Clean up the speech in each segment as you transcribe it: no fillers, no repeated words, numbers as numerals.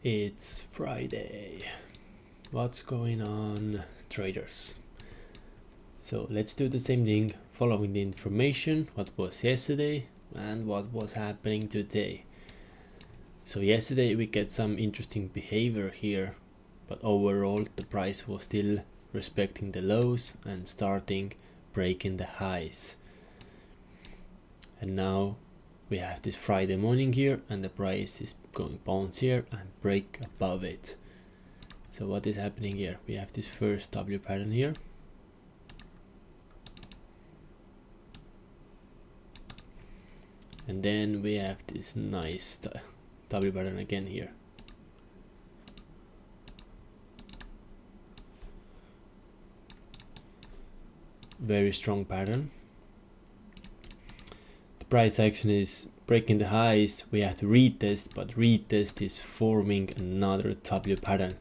It's Friday. What's going on, traders? So let's do the same thing, following the information, what was yesterday and what was happening today. So yesterday we get some interesting behavior here, but overall the price was still respecting the lows and starting breaking the highs. And now we have this Friday morning here, and the price is going bounce here and break above it. So what is happening here? We have this first W pattern here. And then we have this nice W pattern again here. Very strong pattern. The price action is breaking the highs. We have to retest, but retest is forming another W pattern.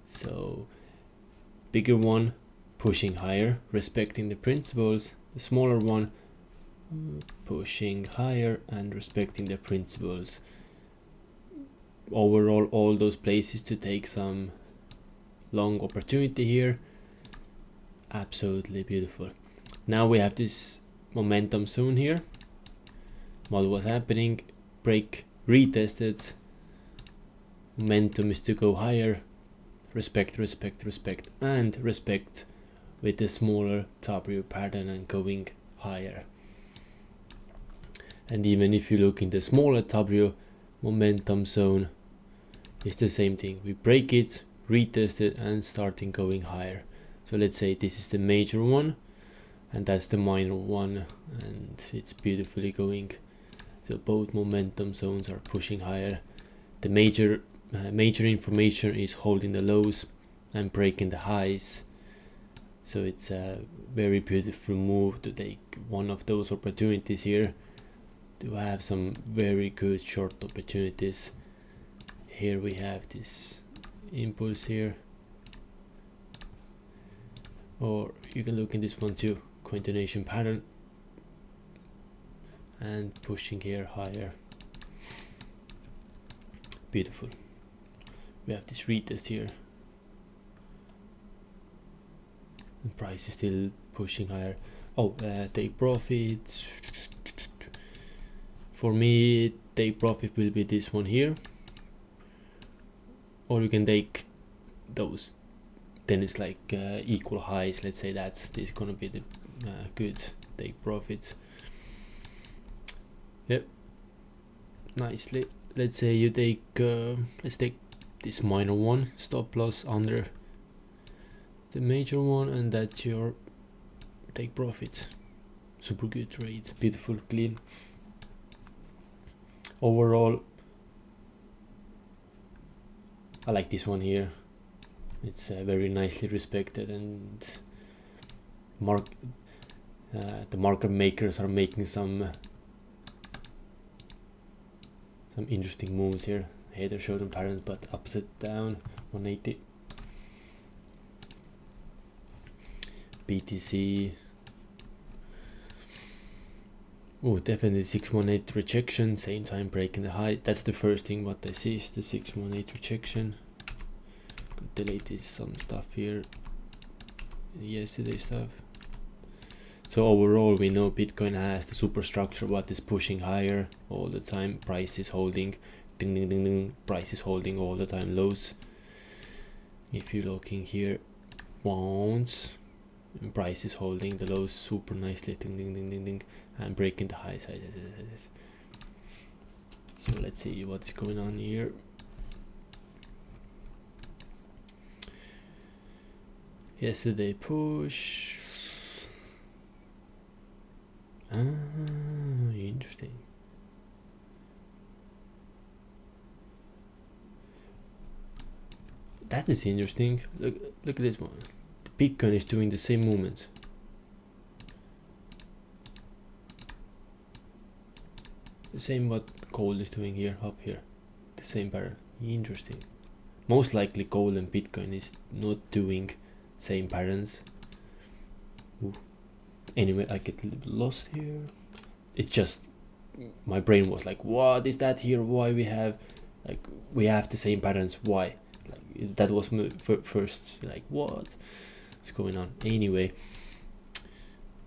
So bigger one pushing higher, respecting the principles. The smaller one pushing higher and respecting the principles. Overall, all those places to take some long opportunity here. Absolutely beautiful. Now we have this momentum zone here. What was happening? Break, retested. Momentum is to go higher. Respect, respect, respect, and respect with the smaller W pattern and going higher. And even if you look in the smaller W momentum zone, it's the same thing. We break it, retest it, and starting going higher. So let's say this is the major one, and that's the minor one, and it's beautifully going. So both momentum zones are pushing higher. The major information is holding the lows and breaking the highs. So it's a very beautiful move to take one of those opportunities here, to have some very good short opportunities. Here we have this impulse here, or you can look in this one too, continuation pattern, and pushing here higher. Beautiful. We have this retest here, the price is still pushing higher. Take profits. For me, take profit will be this one here, or you can take those, then it's like equal highs. Let's say that's this is gonna be the good take profit. Yep, nicely. Let's say you take let's take this minor one, stop loss under the major one, and that's your take profit. Super good trade, beautiful, clean. Overall, I like this one here. It's very nicely respected, and the market makers are making some interesting moves here. Header showed them patterns, but upside down 180. BTC. Oh, definitely 618 rejection, same time breaking the high. That's the first thing what I see is the 618 rejection. Could delete this some stuff here, yesterday stuff. So overall we know Bitcoin has the superstructure what is pushing higher all the time. Price is holding, ding ding ding ding, price is holding all the time lows. If you're looking here, bounce, and price is holding the lows super nicely, ding ding ding ding ding, and breaking the highs. So let's see what's going on here. Yesterday push. Interesting. That is interesting. Look at this one. The Bitcoin is doing the same movements. The same what gold is doing here, up here. The same pattern. Interesting. Most likely gold and Bitcoin is not doing same patterns. Ooh. Anyway, I get a little bit lost here. It's just my brain was like, what is that here? Why we have like we have the same patterns. Why? Like that was my first like what's going on. Anyway,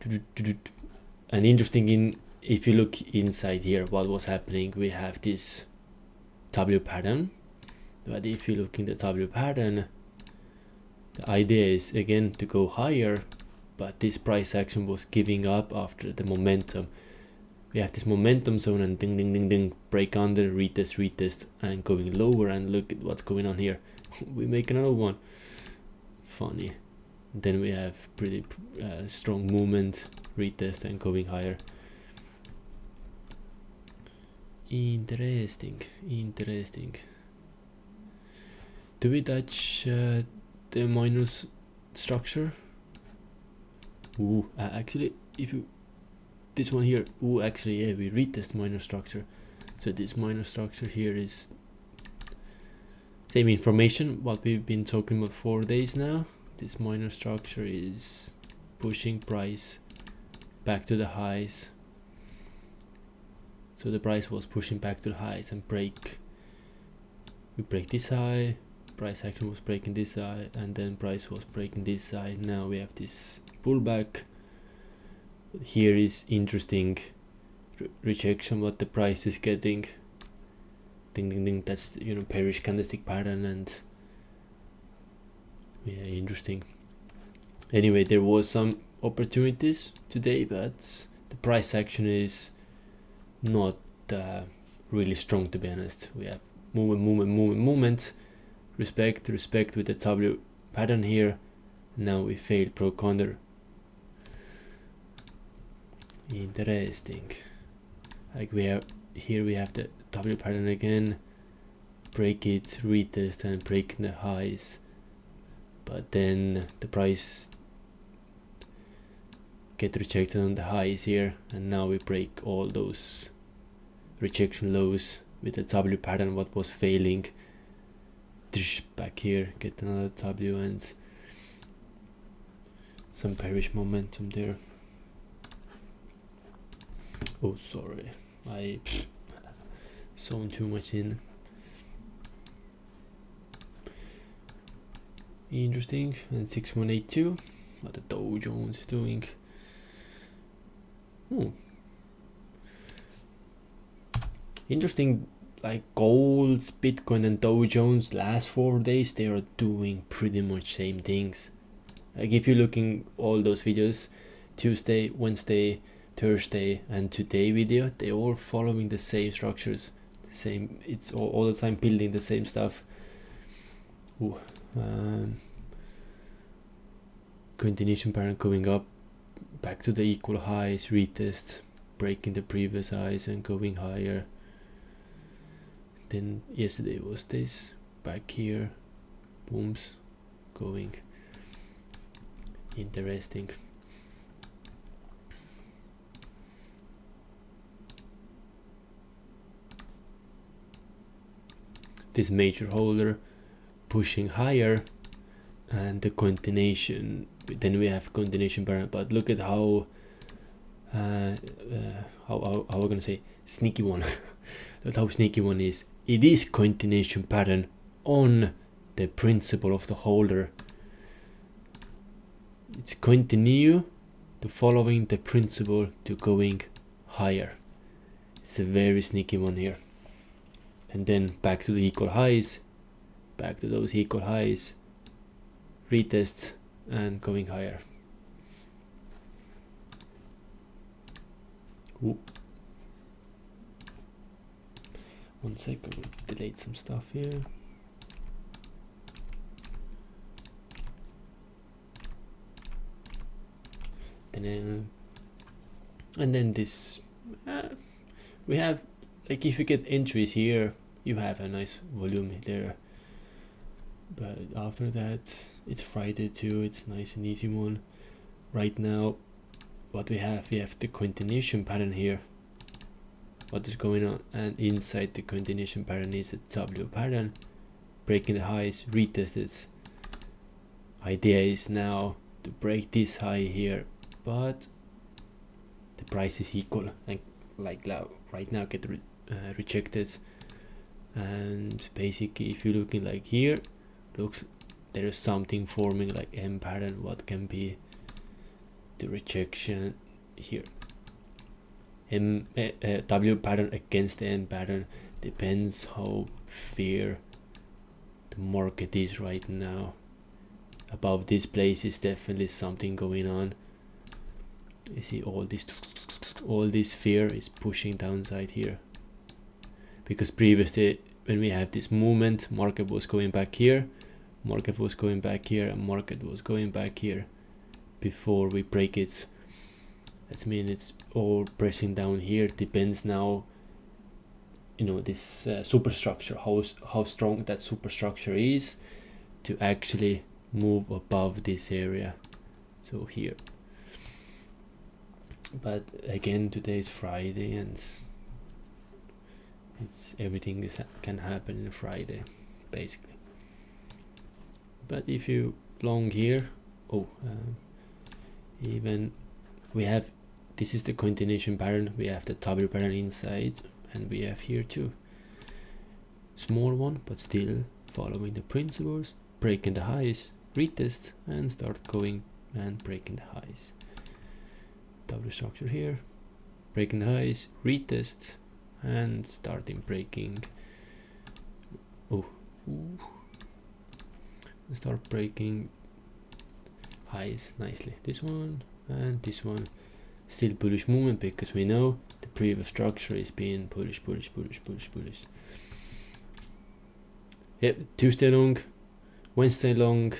and interesting, in if you look inside here what was happening, we have this W pattern, but if you look in the W pattern, the idea is again to go higher, but this price action was giving up after the momentum. We have this momentum zone and ding ding ding ding, break under, retest and going lower, and look at what's going on here. We make another one. Funny. Then we have pretty strong movement, retest and going higher. Interesting. Do we touch the minus structure? Ooh, actually, if you this one here, ooh, actually, yeah, we retest minor structure. So this minor structure here is same information what we've been talking about 4 days now. This minor structure is pushing price back to the highs. So the price was pushing back to the highs and we break this high, price action was breaking this high, and then price was breaking this high. Now we have this pullback. Here is interesting rejection what the price is getting. Ding ding ding, that's bearish candlestick pattern, and yeah, interesting. Anyway, there was some opportunities today, but the price action is not really strong, to be honest. We have movement, respect with the W pattern here. Now we failed, broke under. Interesting. Like we have here, we have the W pattern again, break it, retest and break the highs, but then the price get rejected on the highs here, and now we break all those rejection lows with the W pattern what was failing. Back here, get another W and some bearish momentum there. Oh, sorry, I zoned too much in. Interesting. And 6182, what the Dow Jones is doing. Interesting, like gold, Bitcoin and Dow Jones last 4 days, they are doing pretty much same things. Like if you're looking all those videos, Tuesday, Wednesday, Thursday and today video, they all following the same structures, the same, it's all the time building the same stuff. Continuation pattern going up, back to the equal highs, retest, breaking the previous highs and going higher. Then yesterday was this, back here, booms, going. Interesting. This major holder pushing higher, and the continuation, then we have continuation pattern, but look at how we're gonna say sneaky one. That's how sneaky one is. It is continuation pattern on the principle of the holder. It's continue to following the principle to going higher. It's a very sneaky one here. And then back to the equal highs, back to those equal highs, retest and going higher. Ooh. 1 second, we'll delete some stuff here. And then this, we have, like if you get entries here, you have a nice volume there. But after that, it's Friday too, it's nice and easy one. Right now, what we have the continuation pattern here. What is going on? And inside the continuation pattern is the W pattern, breaking the highs, retested. Idea is now to break this high here, but the price is equal, and like right now get rejected, And basically if you're looking like here, looks there is something forming like M pattern. What can be the rejection here? W pattern against the M pattern, depends how fair the market is right now. Above this place is definitely something going on. You see all this fear is pushing downside here, because previously when we have this movement, market was going back here, market was going back here, and market was going back here before we break it. That means it's all pressing down here. Depends now, you know, this superstructure, how strong that superstructure is to actually move above this area. So here, but again, today is Friday, and it's everything can happen in Friday basically. But if you long here, even we have, this is the continuation pattern, we have the W pattern inside, and we have here too small one, but still following the principles, breaking the highs, retest, and start going and breaking the highs. W structure here, breaking the highs, retest, and starting breaking. Start breaking highs nicely. This one and this one, still bullish movement, because we know the previous structure is being bullish. Yep, Tuesday long, Wednesday long,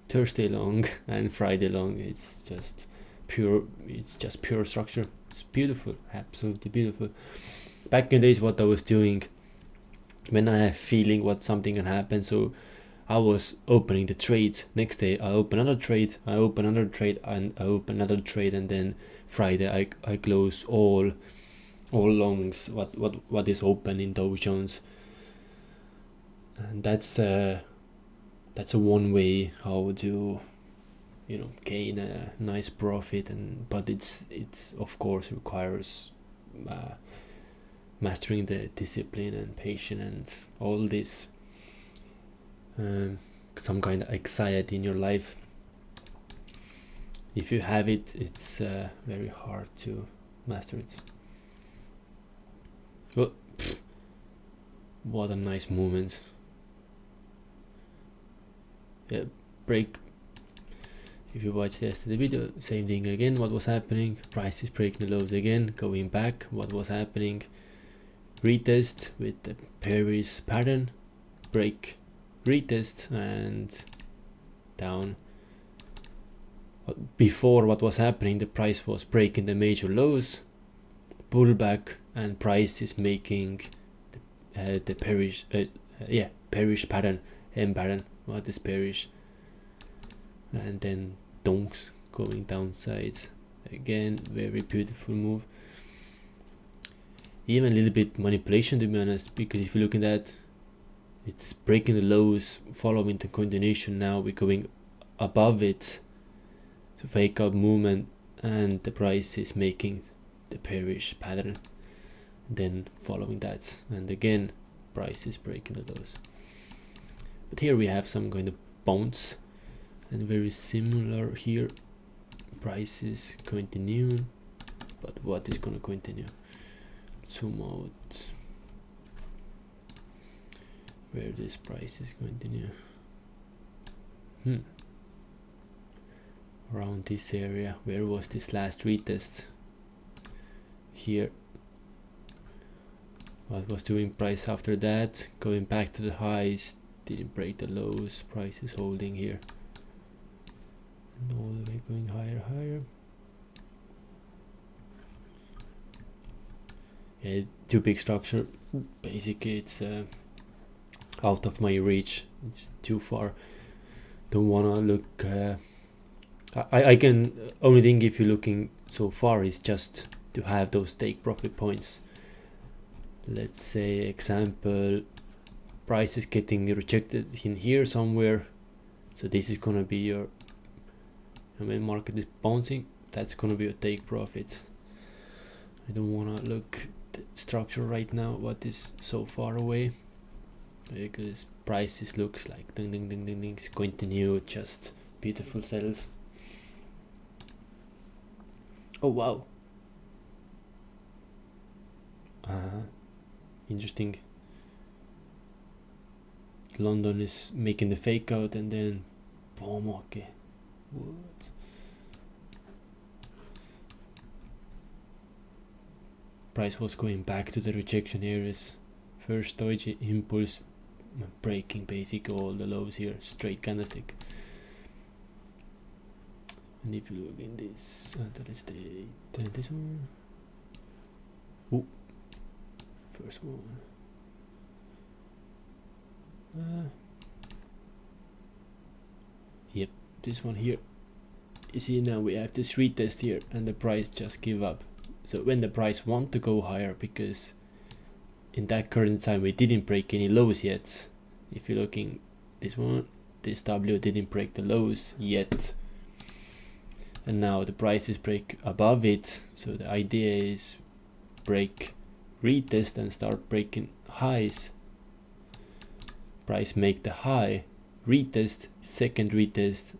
Thursday long, and Friday long. It's just pure structure. It's beautiful, absolutely beautiful. Back in the days, what I was doing when I have feeling what something can happen, so I was opening the trade. Next day I open another trade, I open another trade, and I open another trade, and then Friday I close all longs what is open in Dow Jones. And that's a one way how to, you know, gain a nice profit. And but it's of course requires mastering the discipline and patience and all this, some kind of anxiety in your life. If you have it, it's very hard to master it. Well, what a nice movement. Yeah, break. If you watched yesterday video, same thing again. What was happening? Price is breaking the lows again, going back. What was happening? Retest with the bearish pattern, break, retest, and down. Before, what was happening? The price was breaking the major lows, pullback, and price is making the bearish, bearish pattern, M pattern. What is bearish? And then donks going downside again. Very beautiful move. Even a little bit manipulation, to be honest, because if you look at that, it's breaking the lows, following the continuation. Now we're going above it, so fake out movement, and the price is making the bearish pattern, then following that, and again price is breaking the lows. But here we have some kind of bounce, and very similar here. Price is continuing, but what is going to continue? Zoom out where this price is continue. Around this area. Where was this last retest? Here. What was doing price after that? Going back to the highs, didn't break the lows. Price is holding here, and all the way going higher. Yeah, too big structure. Basically, it's out of my reach. It's too far. Don't wanna look. I can only think if you're looking so far is just to have those take profit points. Let's say example, price is getting rejected in here somewhere, so this is gonna be your, when market is bouncing, that's gonna be a take profit. I don't wanna look the structure right now, what is so far away. because prices looks like ding ding ding ding ding continue just beautiful sales. Oh wow. Interesting. London is making the fake out and then boom. Okay, what? Price was going back to the rejection areas. First doji impulse, breaking basically all the lows here, straight candlestick. And if you look in this let's take this one. Ooh. First one. Yep, this one here. You see now we have this retest here and the price just give up. So when the price want to go higher, because in that current time we didn't break any lows yet. If you're looking this one, this W didn't break the lows yet. And now the prices break above it. So the idea is break, retest and start breaking highs. Price make the high, retest, second retest,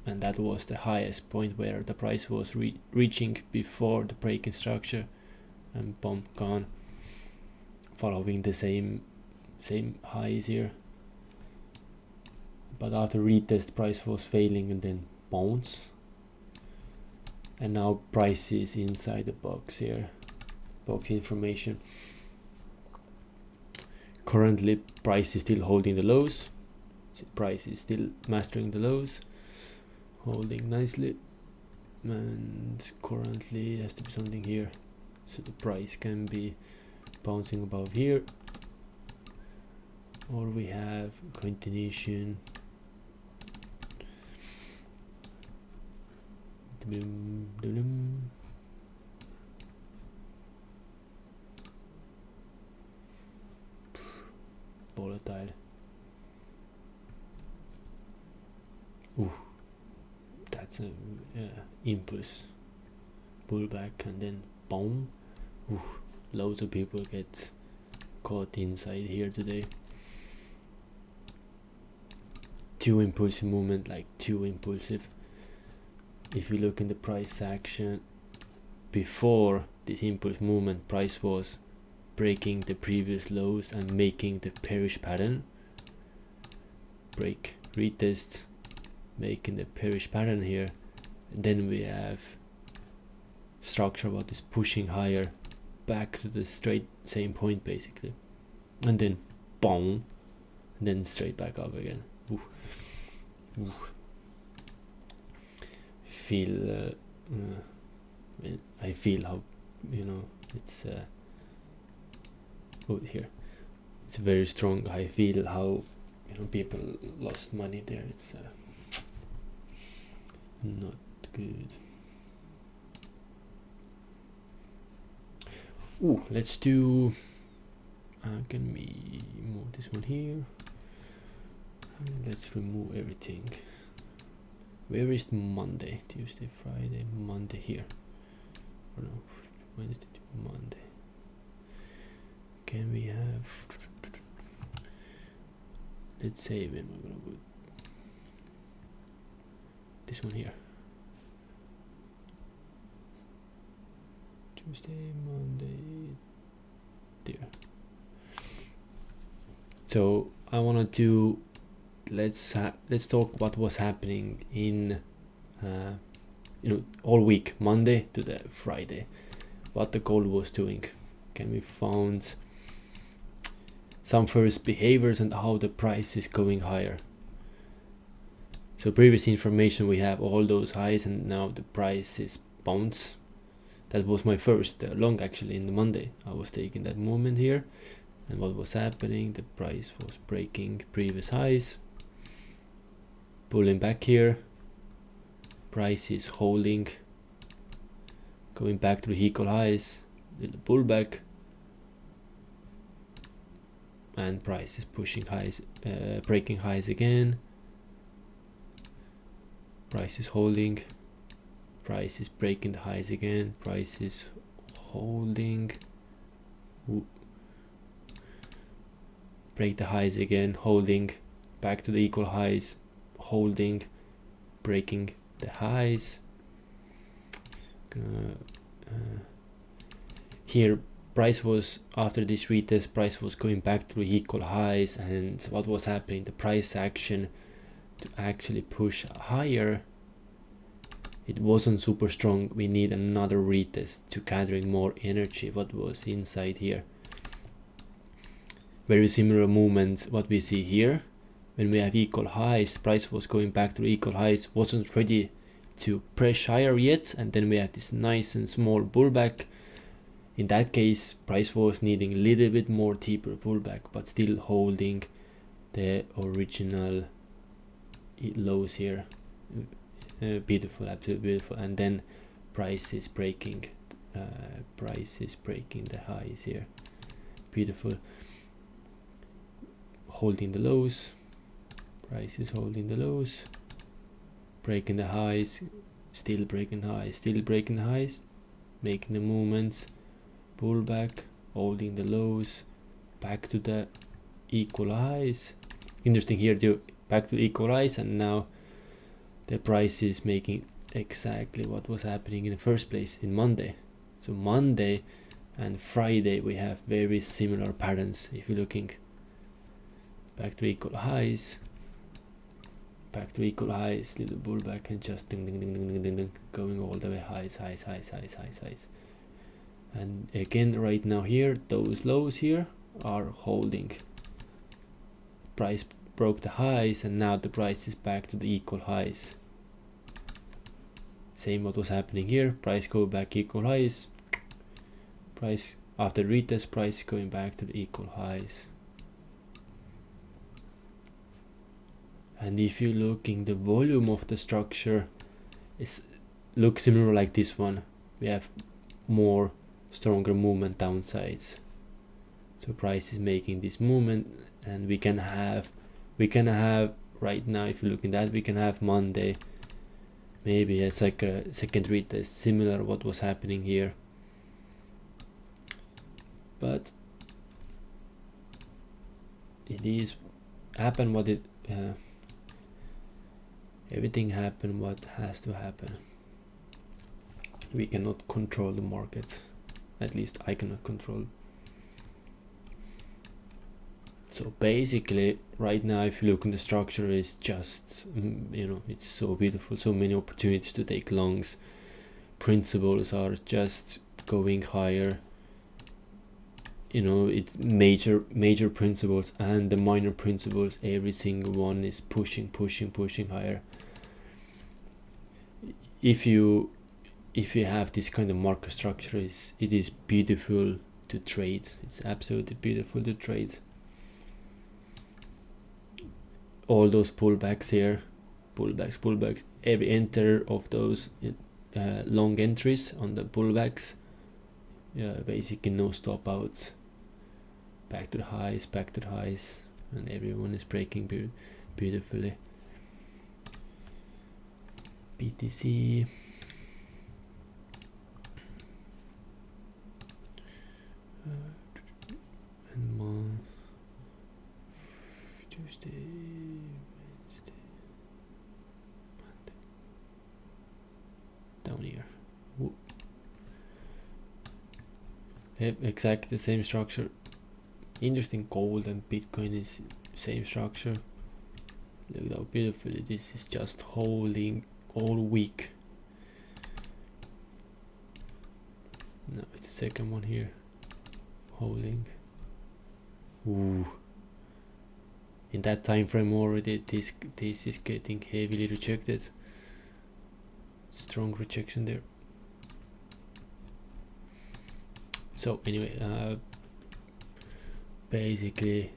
and that was the highest point where the price was reaching before the breaking structure, and boom, gone, following the same highs here. But after retest price was failing and then bounce, and now price is inside the box here, box information. Currently price is still holding the lows, price is still mastering the lows, holding nicely, and currently has to be something here, so the price can be bouncing above here, or we have continuation. Volatile. Ooh, that's a impulse pullback and then boom. Ooh, loads of people get caught inside here today. Too impulsive movement, like too impulsive. If you look in the price action, before this impulse movement, price was breaking the previous lows and making the bearish pattern. Break, retest, making the bearish pattern here. And then we have structure what is pushing higher back to the straight same point basically. And then boom, and then straight back up again. Ooh. Ooh. I feel how, you know, it's oh, here it's very strong. I feel how, you know, people lost money there. It's not good. Ooh, let's do can we move this one here? Let's remove everything. Where is Monday? Tuesday, Friday, Monday here. Or no, Wednesday to Monday. Can we have, let's say when we're gonna put this one here. Tuesday, Monday, there. So I wanted to let's talk what was happening in you know, all week, Monday to the Friday, what the gold was doing. Can we found some first behaviors and how the price is going higher. So previous information, we have all those highs and now the price is bounce. That was my first long actually in the Monday. I was taking that movement here, and what was happening, the price was breaking previous highs, pulling back here, price is holding, going back to the equal highs, little pullback, and price is pushing highs, breaking highs again, price is holding, price is breaking the highs again, price is holding. Ooh. break the highs again, holding, back to the equal highs, holding, breaking the highs. Here price was, after this retest, price was going back to equal highs, and what was happening, the price action to actually push higher, it wasn't super strong. We need another retest to gathering more energy. What was inside here, very similar movement what we see here. When we have equal highs, price was going back to equal highs, wasn't ready to press higher yet, and then we have this nice and small pullback. In that case, price was needing a little bit more deeper pullback, but still holding the original lows here. Beautiful, absolutely beautiful. And then price is breaking the highs here. Beautiful. Holding the lows, price is holding the lows, breaking the highs, still breaking highs, still breaking the highs, making the movements, pullback, holding the lows, back to the equal highs. Interesting here too, back to equal highs, and now the price is making exactly what was happening in the first place in Monday. So Monday and Friday we have very similar patterns. If you're looking back to equal highs, back to equal highs, little pullback, and just ding ding ding ding ding ding, ding, going all the way highs, highs, highs, highs, highs, highs. And again right now here, those lows here are holding. Price broke the highs, and now the price is back to the equal highs. Same what was happening here, price go back equal highs, price after retest, price going back to the equal highs. And if you're looking, the volume of the structure is looks similar like this one. We have more stronger movement downsides, so price is making this movement, and we can have right now, if you look in that, we can have Monday, maybe it's like a second retest, similar what was happening here. But it is happen what it everything happen what has to happen. We cannot control the market, at least I cannot control. So basically right now, if you look in the structure, is just it's so beautiful, so many opportunities to take longs. Principles are just going higher, it's major principles and the minor principles, every single one is pushing higher. If you have this kind of market structure, it is beautiful to trade. It's absolutely beautiful to trade. All those pullbacks here, pullbacks, every enter of those long entries on the pullbacks, basically no stop outs, back to the highs, and everyone is breaking beautifully. BTC, and Tuesday, Wednesday, Monday, down here. Whoop. Yep, exactly the same structure. Interesting, gold and Bitcoin is same structure. Look how beautifully this is just holding all week. No, it's the second one here, holding. Ooh. In that time frame already, this is getting heavily rejected. Strong rejection there. So anyway, basically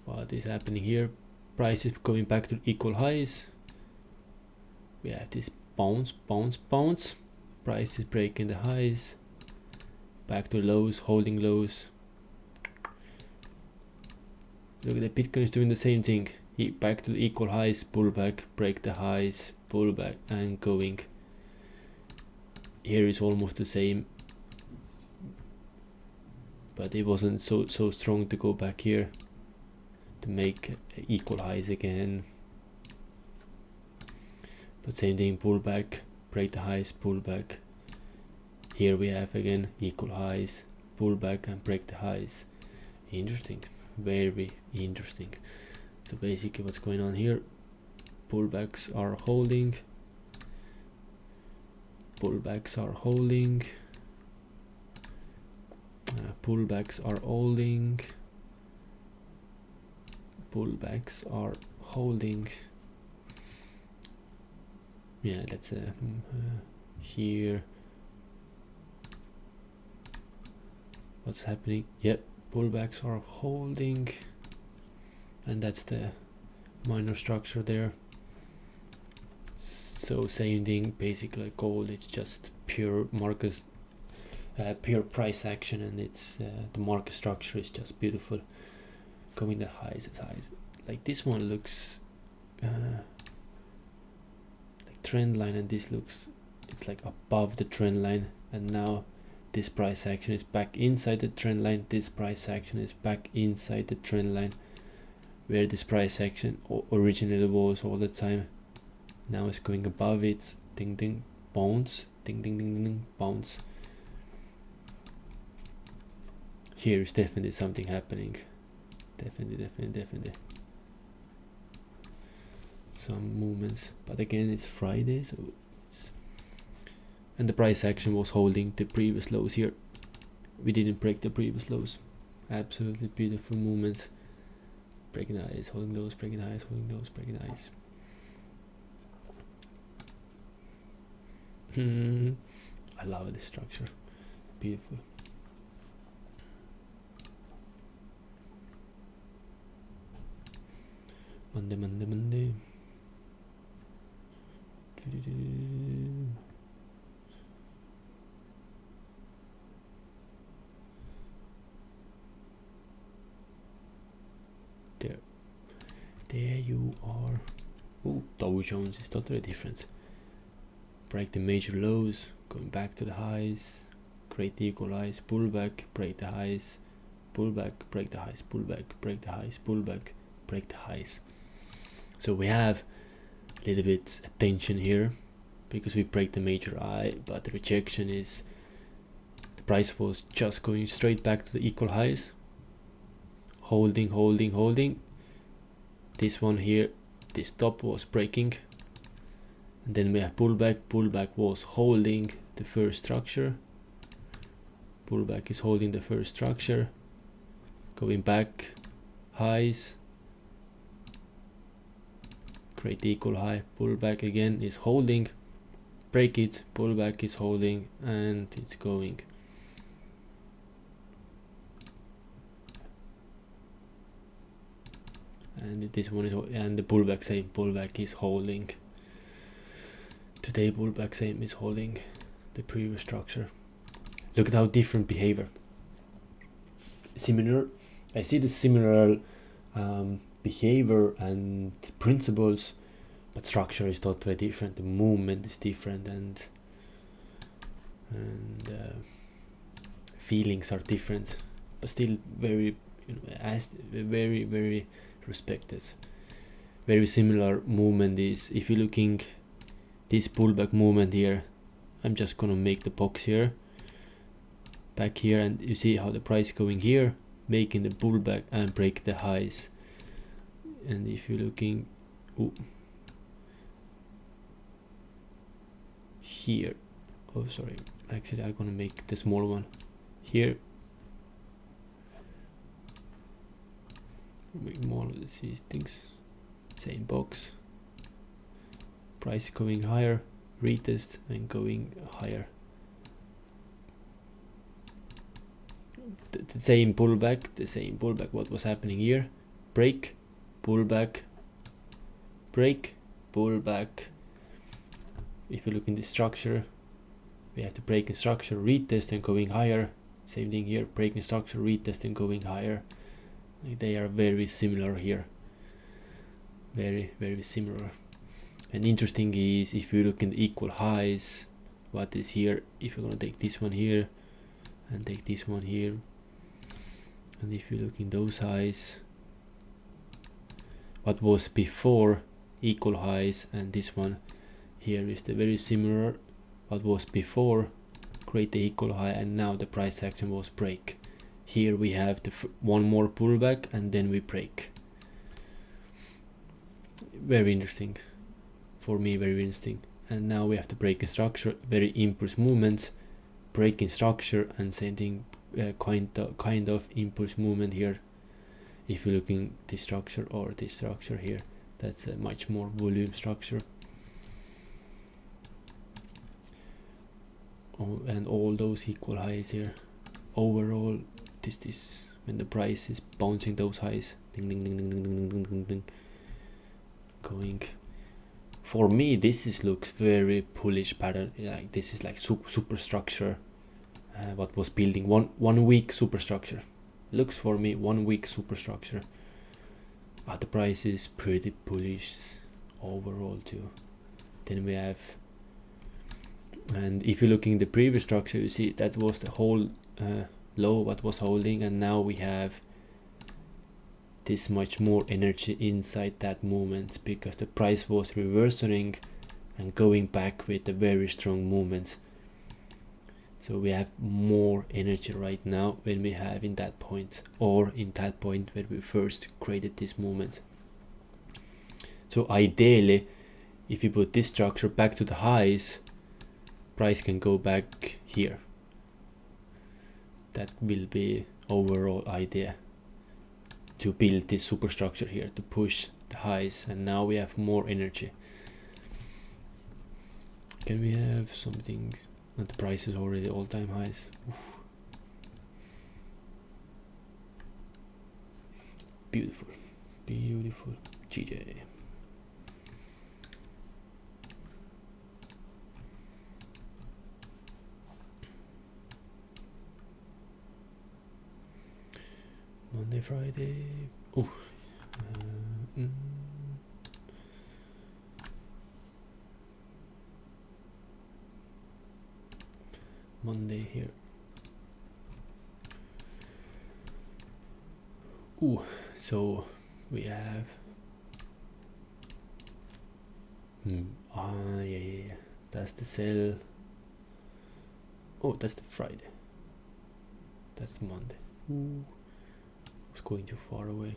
what is happening here, price is going back to equal highs. We have this bounce, price is breaking the highs, back to lows, holding lows. Look at the Bitcoin is doing the same thing. Back to the equal highs, pullback, break the highs, pullback, and going. Here is almost the same, but it wasn't so strong to go back here. to make equal highs again. But same thing, pullback, break the highs, pullback. Here we have again equal highs, pullback and break the highs. Interesting, very interesting. So basically what's going on here, pullbacks are holding, pullbacks are holding, pullbacks are holding, pullbacks are holding. Yeah, that's here. What's happening? Yep, pullbacks are holding, and that's the minor structure there. So same thing, basically like gold, it's just pure market, pure price action, and it's the market structure is just beautiful, going the highs as highs. Like this one looks like trend line, and this looks, it's like above the trend line, and now this price action is back inside the trend line, this price action is back inside the trend line where this price action originally was all the time. Now it's going above it, ding ding, bounce, ding ding ding ding, bounce. Here is definitely something happening, definitely some movements, but again it's Friday, so and the price action was holding the previous lows here. We didn't break the previous lows. Absolutely beautiful movements. Breaking the highs, holding lows, breaking the highs, holding lows, breaking the highs. I love this structure. Beautiful. Monday. There you are. Oh, Dow Jones is totally different. Break the major lows, going back to the highs, create the equal highs, pullback, break the highs, pullback, break the highs, pullback, break the highs, pullback, break the highs. So we have a little bit attention here because we break the major high, but the rejection is the price was just going straight back to the equal highs, holding. This one here, this top was breaking, and then we have pullback was holding the first structure, pullback is holding the first structure, going back, highs, create the equal high, pullback again is holding, break it, pullback is holding, and it's going. And this one is, and the pullback same, pullback is holding. Today pullback same is holding the previous structure. Look at how different behavior. Similar, I see the similar behavior and principles, but structure is totally different. The movement is different, and feelings are different, but still very, as very respected. Very similar movement is, if you're looking this pullback movement here, I'm just gonna make the box here, back here, and you see how the price going here, making the pullback and break the highs. And if you're looking here, oh sorry, actually I'm gonna make the small one here, make more of these things, same box, price going higher, retest and going higher, the same pullback what was happening here, break, pullback, break, pullback. If you look in the structure, we have to break in structure, retest and going higher, same thing here, breaking structure, retest and going higher. They are very similar here, very similar. And interesting is, if you look in the equal highs, what is here, if you're gonna take this one here and take this one here, and if you look in those highs, what was before equal highs, and this one here is the very similar what was before create the equal high, and now the price action was break. Here we have the one more pullback and then we break. Very interesting for me, very interesting. And now we have to break a structure, very impulse movements, breaking structure and sending kind of impulse movement here. If you're looking this structure or this structure here, that's a much more volume structure. Oh, and all those equal highs here. Overall, this when the price is bouncing those highs, ding ding ding ding ding ding ding ding ding, going. For me, this looks very bullish pattern. Like this is like superstructure. What was building 1 week superstructure. Looks for me 1 week superstructure. The price is pretty bullish overall too. Then we have, and if you're looking at the previous structure, you see that was the whole low what was holding, and now we have this much more energy inside that movement because the price was reversing and going back with a very strong movement. So we have more energy right now when we have in that point, or in that point where we first created this movement. So ideally, if you put this structure back to the highs, price can go back here. That will be overall idea, to build this superstructure here to push the highs, and now we have more energy. Can we have something? And the price is already all-time highs. Oof. Beautiful, beautiful. GJ. Monday, Friday. Oh. Monday here. Ooh, so we have yeah, that's the sell. Oh, that's the Friday. That's the Monday. Ooh, I was going too far away.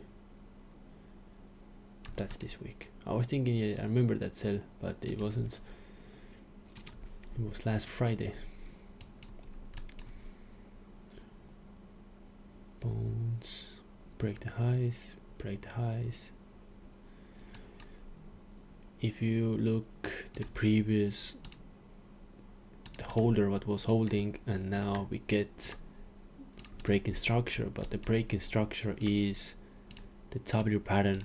That's this week. I was thinking, yeah, I remember that sell, but it wasn't. It was last Friday. Bones, break the highs, break the highs. If you look the previous, the holder what was holding, and now we get breaking structure, but the breaking structure is the W pattern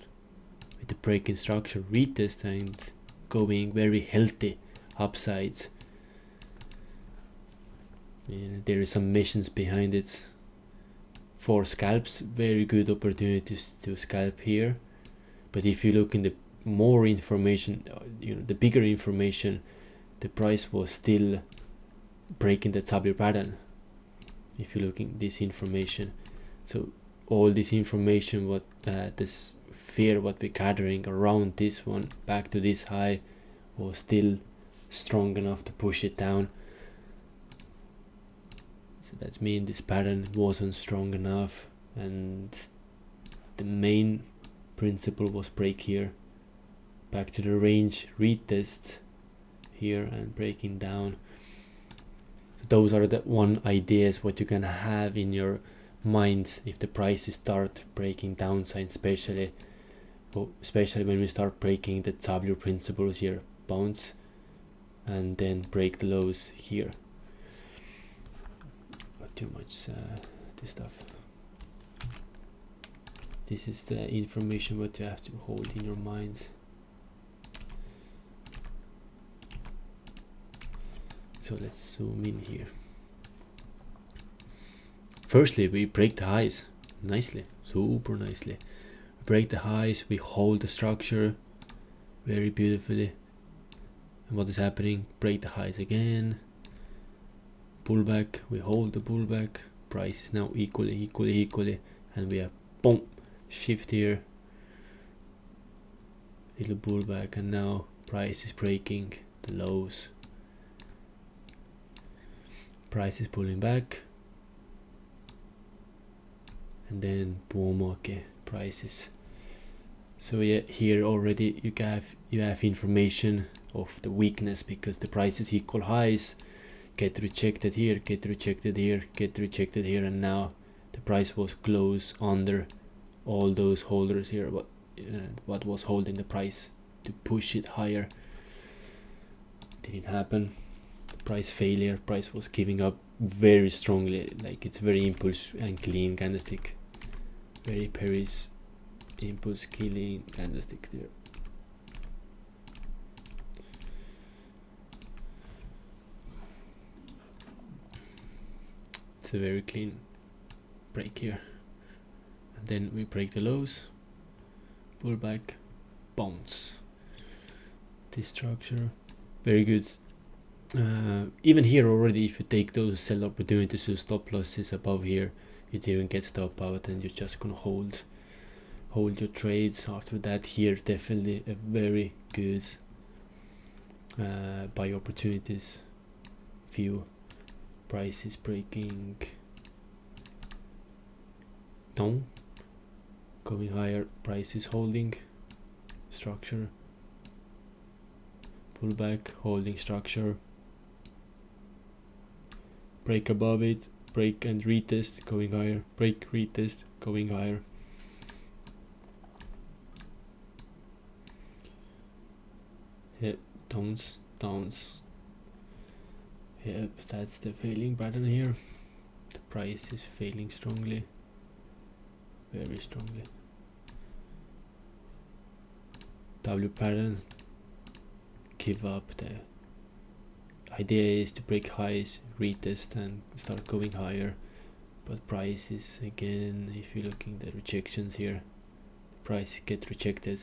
with the breaking structure retest and going very healthy upsides. And there is some missions behind it. For scalps, very good opportunities to scalp here, but if you look in the more information, the bigger information, the price was still breaking the W pattern. If you look in this information, so all this information, what this fear what we're gathering around this one back to this high was still strong enough to push it down. So that means this pattern wasn't strong enough, and the main principle was break here, back to the range, retest here and breaking down. So those are the one ideas what you can have in your mind if the prices start breaking downside, especially when we start breaking the W principles here, bounce and then break the lows here. Too much this stuff. This is the information what you have to hold in your minds. So let's zoom in here. Firstly, we break the highs nicely, super nicely. We break the highs, we hold the structure very beautifully. And what is happening? Break the highs again. Pullback, we hold the pullback, price is now equally, and we have boom, shift here, little pullback, and now price is breaking the lows. Price is pulling back, and then boom, okay, prices. So yeah, here already you have information of the weakness, because the prices equal highs, get rejected here, get rejected here, get rejected here, and now the price was close under all those holders here. What was holding the price to push it higher didn't happen. Price failure, price was giving up very strongly, like it's very impulse and clean candlestick, very Paris impulse killing candlestick there. It's a very clean break here, and then we break the lows, pull back, bounce. This structure very good. Even here already, if you take those sell opportunities to stop losses above here, you didn't get stop out, and you're just gonna hold your trades. After that, here definitely a very good buy opportunities view. Price is breaking down, going higher, price is holding structure, pull back, holding structure, break above it, break and retest, going higher, break, retest, going higher. Yep, downs. Yep, that's the failing pattern here. The price is failing strongly, very strongly. W pattern, give up. The idea is to break highs, retest, and start going higher, but price is, again, if you're looking at the rejections here, price get rejected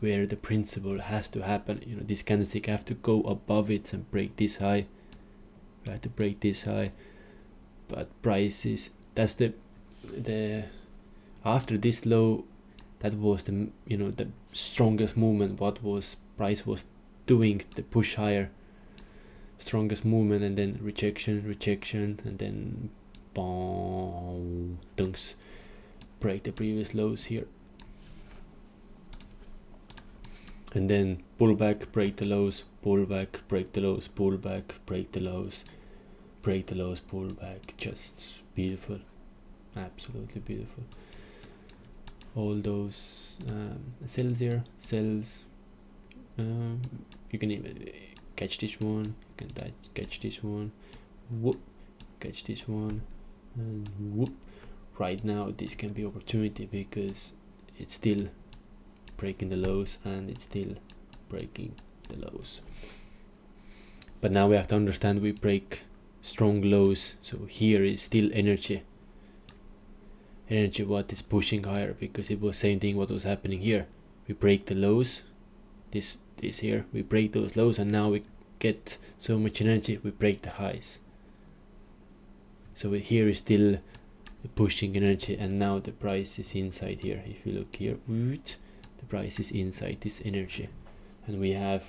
where the principle has to happen. You know, this candlestick have to go above it and break this high. We have to break this high, but price is, that's the after this low, that was the, you know, the strongest movement. What was price was doing, the push higher, strongest movement, and then rejection, and then boom, dunks, break the previous lows here, and then pull back, break the lows, pull back, break the lows, pull back, break the lows, break the lows, pull back. Just beautiful, absolutely beautiful. All those cells here, cells, you can even catch this one, you can catch this one, whoop, catch this one, and whoop. Right now this can be opportunity, because it's still breaking the lows and it's still breaking the lows. But now we have to understand, we break strong lows, so here is still energy what is pushing higher, because it was same thing what was happening here. We break the lows, this here, we break those lows, and now we get so much energy, we break the highs. So here is still the pushing energy, and now the price is inside here. If you look here, the price is inside this energy, and we have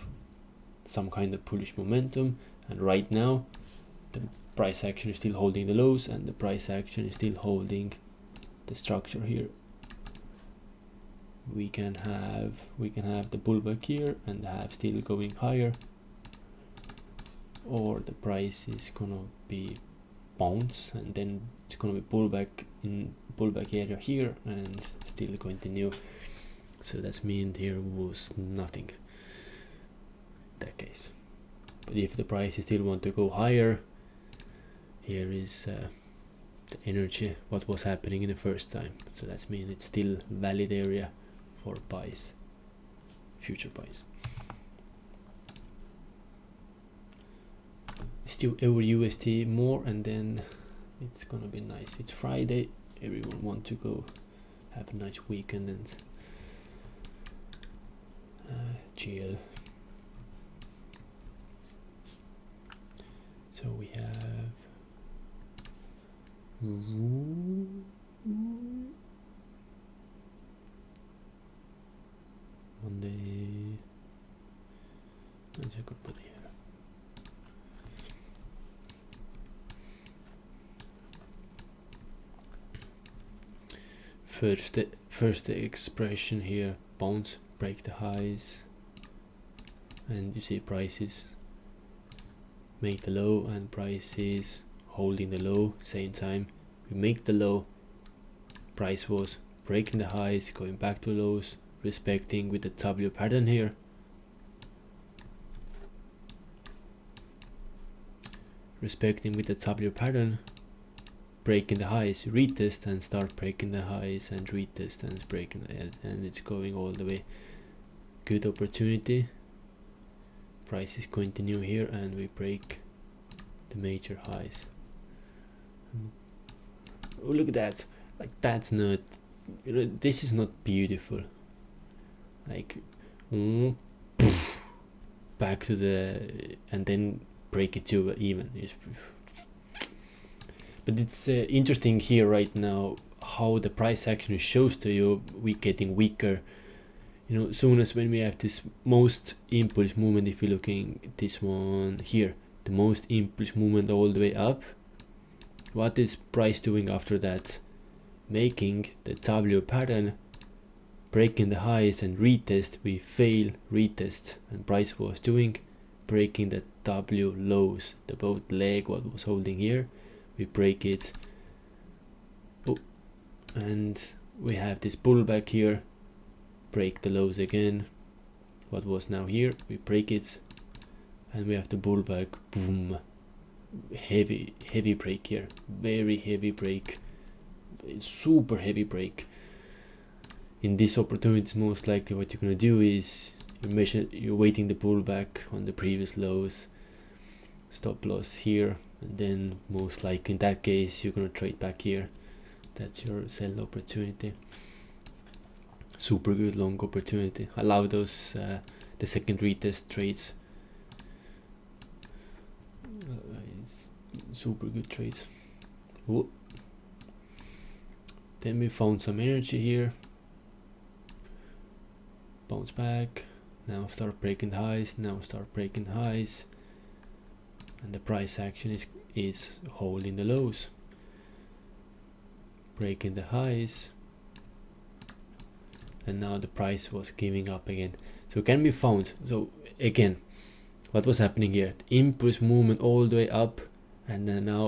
some kind of bullish momentum, and right now the price action is still holding the lows, and the price action is still holding the structure here. We can have the pullback here and have still going higher, or the price is gonna be bounce, and then it's gonna be pullback area here, and still continue. So that's mean here was nothing that case. But if the price still want to go higher, here is the energy what was happening in the first time. So that's mean it's still valid area for buys, future buys. Still euro USD more, and then it's gonna be nice. It's Friday, everyone want to go have a nice weekend and chill. So we have Monday, As you could put here. First the expression here, bounce, break the highs, and you see prices make the low and prices holding the low. Same time we make the low, price was breaking the highs, going back to lows, respecting with the W pattern here. Respecting with the W pattern, breaking the highs, retest and start breaking the highs and retest and breaking and it's going all the way. Good opportunity. Prices continue here and we break the major highs. Oh, look at that. Like, that's not, you know, this is not beautiful. Like back to the, and then break it to even. But it's interesting here right now how the price action shows to you we getting weaker. You know, soon as when we have this most impulse movement, if you're looking at this one here, the most impulse movement all the way up, what is price doing after that? Making the W pattern, breaking the highs and retest. We fail, retest, and price was doing breaking the W lows, the both leg what was holding here, we break it. Oh, and we have this pullback here, break the lows again, what was now here, we break it, and we have the pullback, boom, heavy break here, very heavy break, super heavy break. In this opportunity, most likely what you're gonna do is you're waiting the pullback on the previous lows, stop loss here, and then most likely in that case you're gonna trade back here. That's your sell opportunity. Super good long opportunity. I love those the second retest trades. It's super good trades. Whoa. Then we found some energy here, bounce back, now start breaking highs, now start breaking highs, and the price action is holding the lows, breaking the highs, and now the price was giving up again. So it can be found. So again, what was happening here? Impulse movement all the way up, and then now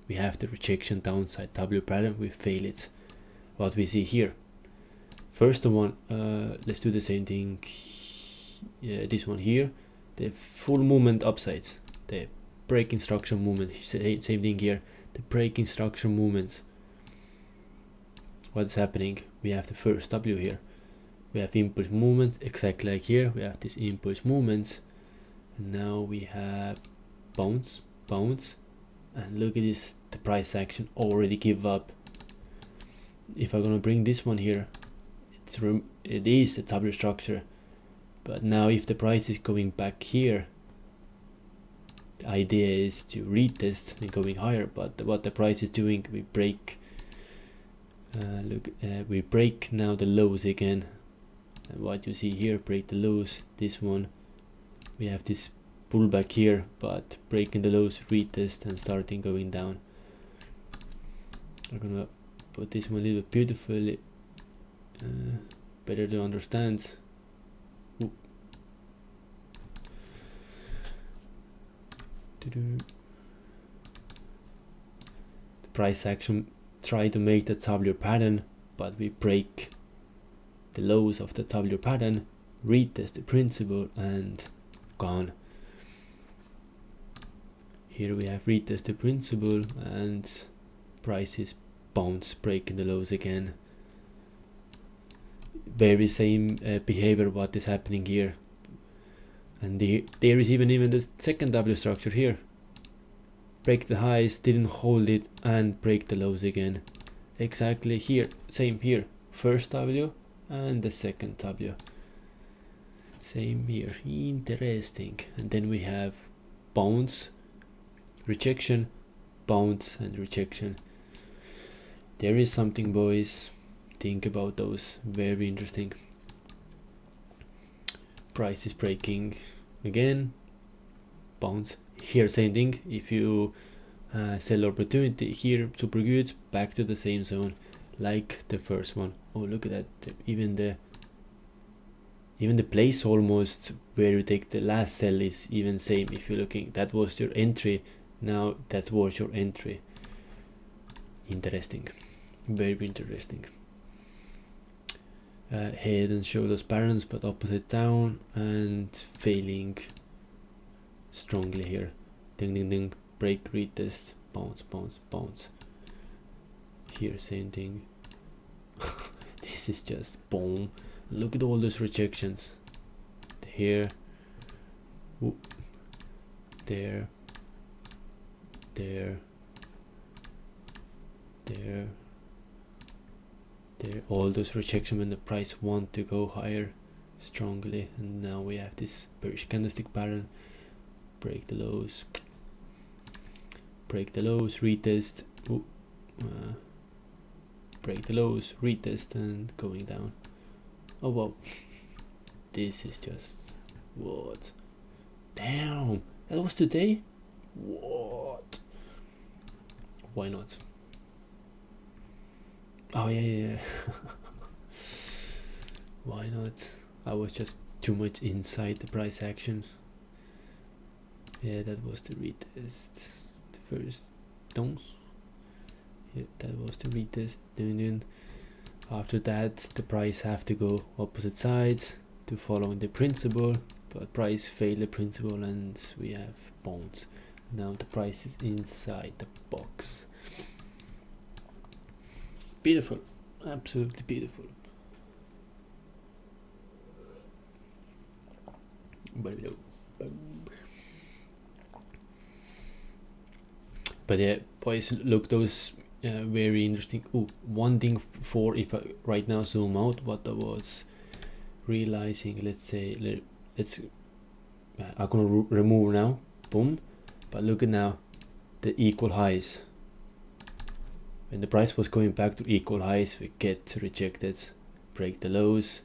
we have the rejection downside W pattern, we fail it. What we see here, first one, let's do the same thing. Yeah, this one here, the full movement upsides, the breaking structure movement, same thing here, the breaking structure movements. What's happening? We have the first W here, we have impulse movement exactly like here, we have these impulse movements, and now we have bounce, and look at this, the price action already give up. If I'm gonna bring this one here, it is the W structure, but now if the price is going back here, the idea is to retest and going higher, but what the price is doing, we break we break now the lows again, and what you see here, break the lows, this one, we have this pullback here, but breaking the lows, retest and starting going down. I'm gonna put this one a little bit beautifully, better to understand. Ooh. The price action try to make the W pattern, but we break the lows of the W pattern, retest the principle, and gone. Here we have retest the principle and prices bounce, breaking the lows again. Very same behavior what is happening here, and there is even the second W structure here, break the highs, didn't hold it, and break the lows again. Exactly here, same here, first W and the second W, same here, interesting. And then we have bounce, rejection, bounce and rejection. There is something, boys, think about those, very interesting. price is breaking again, bounce here, same thing. If you sell opportunity here, super good, back to the same zone like the first one. Oh, look at that, even the place almost where you take the last sell is even same. If you're looking, that was your entry, now that was your entry. Interesting, very interesting. Head and shoulders balance, but opposite down and failing strongly here. Ding ding ding, break, retest, bounce, bounce, bounce. Here, same thing. This is just boom. Look at all those rejections. Here, whoop, there, there, there, there. All those rejections when the price want to go higher strongly, and now we have this bearish candlestick pattern. Break the lows, retest. Break the lows, retest, and going down. Oh wow, this is just what? Damn, that was today. What? Why not? Oh yeah. Why not? I was just too much inside the price action. Yeah, that was the retest, the first downs. Yeah, that was the retest. Then after that the price have to go opposite sides to follow the principle, but price failed the principle and we have bounce. Now the price is inside the box. Beautiful, absolutely beautiful. But yeah, boys, look, those very interesting. Oh, one thing for, if I right now zoom out, what I was realizing, let's say, I'm gonna remove now, boom, but look at now the equal highs. When the price was going back to equal highs, we get rejected, break the lows,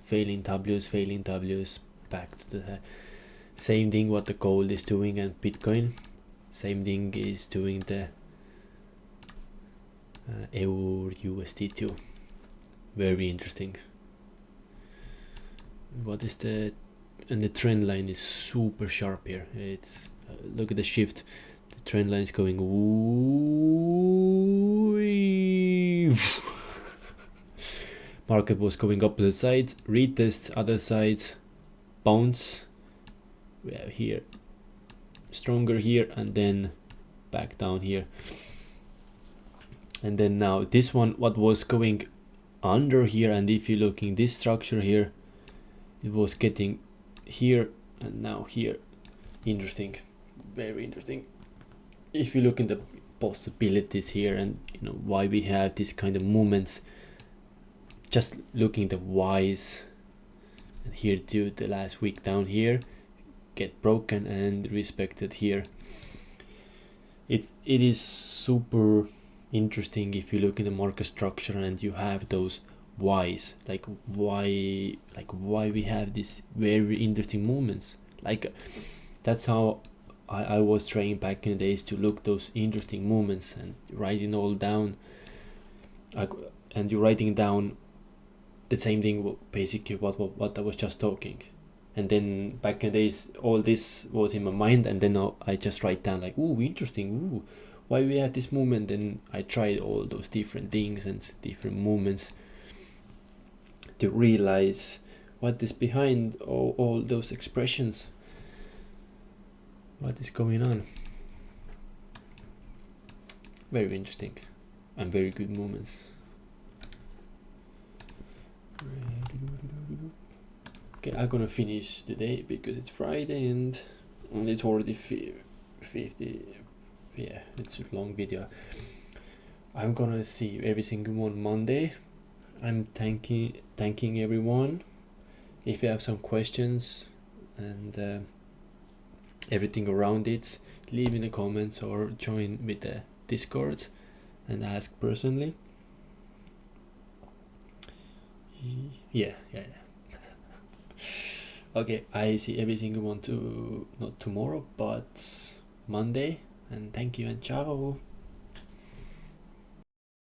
failing W's, back to the same thing what the gold is doing and Bitcoin. Same thing is doing the Euro USD too. Very interesting. What is the, and the trend line is super sharp here. It's look at the shift. The trend line is going market was going up to the sides, retest other sides, bounce. We have here stronger here and then back down here, and then now this one, what was going under here, and if you're looking this structure here, it was getting here and now here. Interesting, very interesting. If you look in the possibilities here and you know why we have this kind of movements, just looking the whys, and here to the last week down here get broken and respected here. It is super interesting if you look in the market structure and you have those whys, like why we have these very interesting movements. Like that's how I was trying back in the days to look those interesting movements and writing all down. And you're writing down the same thing, basically what I was just talking. And then back in the days, all this was in my mind, and then I just write down like, ooh, interesting, ooh, why we have this movement. And I tried all those different things and different movements to realize what is behind all those expressions, what is going on. Very interesting and very good movements. Okay, I'm gonna finish the day because it's Friday and it's already 50. Yeah, it's a long video. I'm gonna see every single one Monday. I'm thanking everyone. If you have some questions and everything around it, leave in the comments or join with the Discord and ask personally. Yeah. Okay, I see every single one to not tomorrow but Monday, and thank you and ciao.